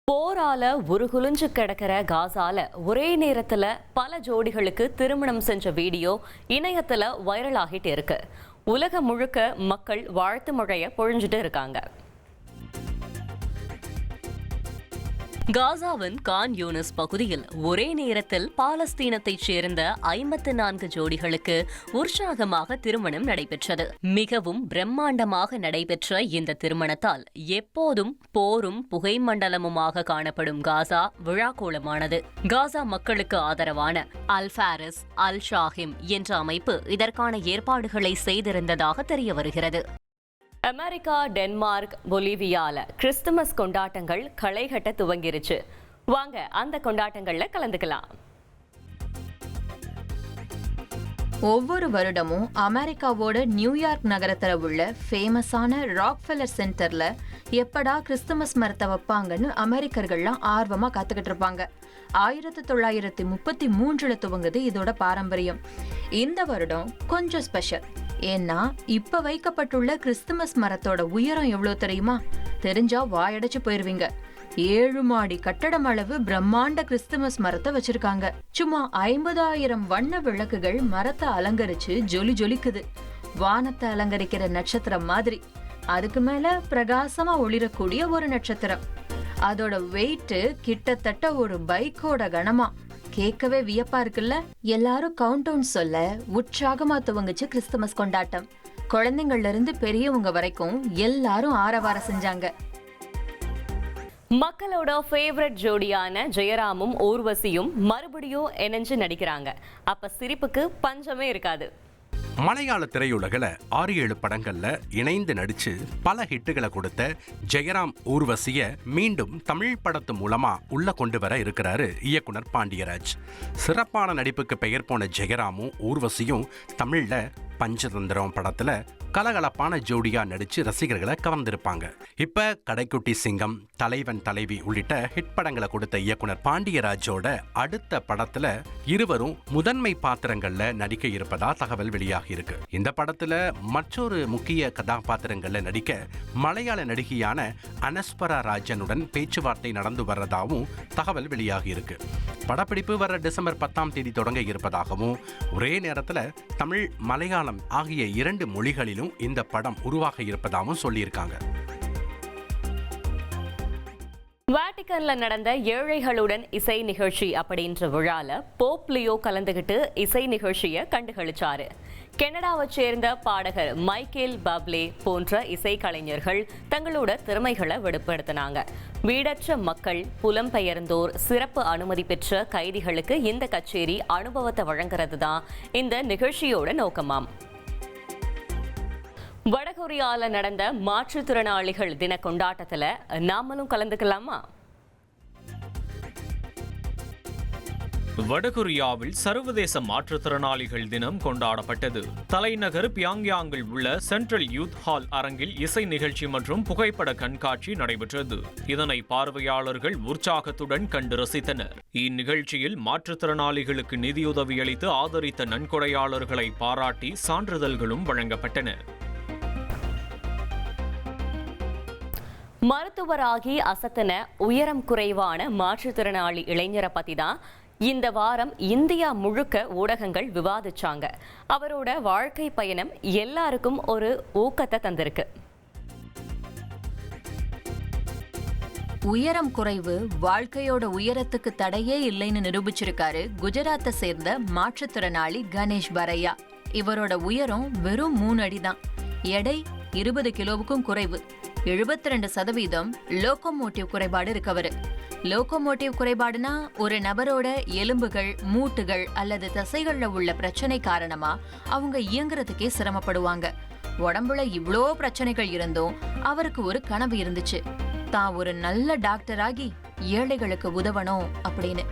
போரால உருகுலைஞ்சு கிடக்கிற காசால ஒரே நேரத்துல பல ஜோடிகளுக்கு திருமணம் செஞ்ச வீடியோ இணையத்துல வைரல் ஆகிட்டு இருக்கு. உலகம் முழுக்க மக்கள் வாழ்த்து மழைய பொழிஞ்சிட்டு இருக்காங்க. காசாவின் கான் யூனிஸ் பகுதியில் ஒரே நேரத்தில் பாலஸ்தீனத்தைச் சேர்ந்த 54 ஜோடிகளுக்கு உற்சாகமாக திருமணம் நடைபெற்றது. மிகவும் பிரம்மாண்டமாக நடைபெற்ற இந்த திருமணத்தால் எப்போதும் போரும் புகை மண்டலமுமாக காணப்படும் காசா விழாக்கோலமானது. காசா மக்களுக்கு ஆதரவான அல் ஃபாரிஸ் அல் ஷாஹிம் என்ற அமைப்பு இதற்கான ஏற்பாடுகளை செய்திருந்ததாக தெரிய வருகிறது. அமெரிக்கா, டென்மார்க், பொலிவியால கிறிஸ்துமஸ் கொண்டாட்டங்கள் களைகட்ட துவங்கிருச்சு. வாங்க அந்த கொண்டாட்டங்கள்ல கலந்துக்கலாம். ஒவ்வொரு வருடமும் அமெரிக்காவோட நியூயார்க் நகரத்துல உள்ள ஃபேமஸான ராக்ஃபெல்லர் சென்டர்ல எப்படா கிறிஸ்துமஸ் மரத்தை வைப்பாங்கன்னு அமெரிக்கர்கள்லாம் ஆர்வமா காத்துக்கிட்டு இருப்பாங்க. 1933 துவங்குது இதோட பாரம்பரியம். இந்த வருடம் கொஞ்சம் ஸ்பெஷல். ஏன்னா இப்ப வைக்கப்பட்டுள்ள கிறிஸ்துமஸ் மரத்தோட உயரம் எவ்வளவு தெரியுமா? தெரிஞ்சா வாயடைச்சு போயிருவீங்க. 7 மாடி கட்டடம் அளவு பிரம்மாண்ட கிறிஸ்துமஸ் மரத்தை வச்சிருக்காங்க. சும்மா 50,000 வண்ண விளக்குகள் மரத்தை அலங்கரிச்சு ஜொலிக்குது. வானத்தை அலங்கரிக்கிற நட்சத்திரம் மாதிரி. அதுக்கு மேல பிரகாசமா ஒளிரக்கூடிய ஒரு நட்சத்திரம். அதோட வெயிட் கிட்டத்தட்ட ஒரு பைக்கோட கனமா. கேட்கவே வியப்பா இருக்குல்ல? எல்லாரும் கவுண்ட் டவுன் சொல்ல உற்சாகமா துவங்குச்சு கிறிஸ்துமஸ் கொண்டாட்டம். குழந்தைங்கள்ல இருந்து பெரியவங்க வரைக்கும் எல்லாரும் ஆரவாரம் செஞ்சாங்க. மக்களோட ஃபேவரட் ஜோடியான ஜெயராமும் ஊர்வசியும் மறுபடியும் இணைஞ்சு நடிக்கிறாங்க. அப்ப சிரிப்புக்கு பஞ்சமே இருக்காது. மலையாள திரையுலகில் 6-7 படங்கள்ல இணைந்து நடிச்சு பல ஹிட்டுகளை கொடுத்த ஜெயராம் ஊர்வசிய மீண்டும் தமிழ் படத்து மூலமா உள்ள கொண்டு வர இருக்கிறாரு இயக்குனர் பாண்டியராஜ். சிறப்பான நடிப்புக்கு பெயர் போன ஜெயராமும் ஊர்வசியும் தமிழ்ல பஞ்சதந்திரம் படத்துல கலகலப்பான ஜோடியா நடிச்சு ரசிகர்களை கவர்ந்திருப்பாங்க. இப்ப கடைக்குட்டி சிங்கம், தலைவன் தலைவி உள்ளிட்ட ஹிட் படங்களை கொடுத்த இயக்குனர் பாண்டியராஜோட அடுத்த படத்துல இருவரும் முதன்மை பாத்திரங்கள்ல நடிக்க இருப்பதா தகவல் வெளியாகி இருக்கு. இந்த படத்துல மற்றொரு முக்கிய கதாபாத்திரங்கள்ல நடிக்க மலையாள நடிகையான அனஸ்வரா ராஜனுடன் பேச்சுவார்த்தை நடந்து வர்றதாகவும் தகவல் வெளியாகி இருக்கு. படப்பிடிப்பு வர டிசம்பர் 10ஆம் தேதி தொடங்க இருப்பதாகவும், ஒரே நேரத்துல தமிழ், மலையாளம் ஆகிய 2 மொழிகளிலும் இந்த படம் உருவாக இருப்பதாகவும் சொல்லியிருக்காங்க. வாட்டிகன்ல நடந்த ஏழைகளுடன் இசை நிகழ்ச்சி அப்படின்ற விழால போப் லியோ கலந்துகிட்டு இசை நிகழ்ச்சியை கண்டுகளிச்சாரு. கனடாவை சேர்ந்த பாடகர் மைக்கேல் பப்லே போன்ற இசை கலைஞர்கள் தங்களோட திறமைகளை வெளிப்படுத்தினாங்க. வீடற்ற மக்கள், புலம்பெயர்ந்தோர், சிறப்பு அனுமதி பெற்ற கைதிகளுக்கு இந்த கச்சேரி அனுபவத்தை வழங்குறது தான் இந்த நிகழ்ச்சியோட நோக்கமாம். வடகொரியால நடந்த மாற்றுத்திறனாளிகள் தின கொண்டாட்டத்துல நாமளும் கலந்துக்கலாமா? வடகொரியாவில் சர்வதேச மாற்றுத்திறனாளிகள் தினம் கொண்டாடப்பட்டது. தலைநகர் பியாங்யாங்கில் உள்ள சென்ட்ரல் யூத் ஹால் அரங்கில் இசை நிகழ்ச்சி மற்றும் புகைப்பட கண்காட்சி நடைபெற்றது. இதனை பார்வையாளர்கள் உற்சாகத்துடன் கண்டு ரசித்தனர். இந்நிகழ்ச்சியில் மாற்றுத்திறனாளிகளுக்கு நிதியுதவி அளித்து ஆதரித்த நன்கொடையாளர்களை பாராட்டி சான்றிதழ்களும் வழங்கப்பட்டன. மருத்துவராகி அசத்தன உயரம் குறைவான மாற்றுத்திறனாளி இளைஞரை பத்தி தான் இந்த வாரம் இந்தியா முழுக்க ஊடகங்கள் விவாதிச்சாங்க. அவரோட வாழ்க்கை பயணம் எல்லாருக்கும் ஒரு ஊக்கத்தை தந்திருக்கு. உயரம் குறைவு வாழ்க்கையோட உயரத்துக்கு தடையே இல்லைன்னு நிரூபிச்சிருக்காரு குஜராத்தை சேர்ந்த மாற்றுத்திறனாளி கணேஷ் பரையா. இவரோட உயரம் வெறும் 3 அடி தான். எடை 20 கிலோவுக்கும் குறைவு. 72% லோகோமோட்டிவ் குறைபாடு இருக்கவரு. லோகோமோட்டிவ் குறைபாடுனா ஒரு நபரோட எலும்புகள், மூட்டுகள் அல்லது தசைகள்ல உள்ள பிரச்சனை காரணமா அவங்க இயங்குறதுக்கே சிரமப்படுவாங்க. உடம்புல இவ்ளோ பிரச்சனைகள் இருந்தும் அவருக்கு ஒரு கனவு இருந்துச்சு. தான் ஒரு நல்ல டாக்டராகி ஏழைகளுக்கு உதவணும் அப்படின்னு.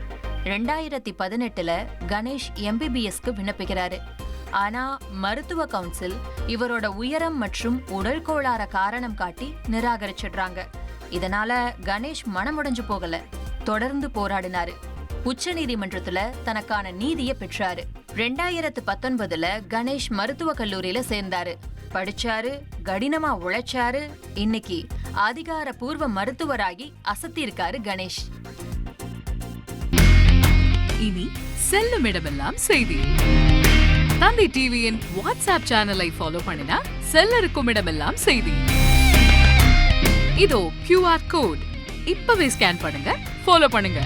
2018ல கணேஷ் MBBSக்கு விண்ணப்பிக்கிறாரு. ஆனா மருத்துவ கவுன்சில் இவரோட உயரம் மற்றும் உடல் கோளாற காரணம் காட்டி நிராகரிச்சிடுறாங்க. இதனால கணேஷ் மனமுடைஞ்சு போகல, தொடர்ந்து போராடினாரு. உச்ச நீதிமன்றத்துல தனக்கான நீதியை பெற்றாரு. 2019ல கணேஷ் மருத்துவ கல்லூரியில சேர்ந்தாரு. படிச்சாரு, கடினமா உழைச்சாரு. இன்னைக்கு அதிகாரப்பூர்வ மருத்துவராகி அசத்தியிருக்காரு கணேஷ். இனி செல்லும் இடமெல்லாம் செய்தி. தந்தி டிவியின் வாட்ஸ்அப் சேனலை ஃபாலோ பண்ணினா செல்ல இருக்கும் இடமெல்லாம் செய்தி. இதோ QR கோட் இப்பவே ஸ்கேன் பண்ணுங்க, ஃபாலோ பண்ணுங்க.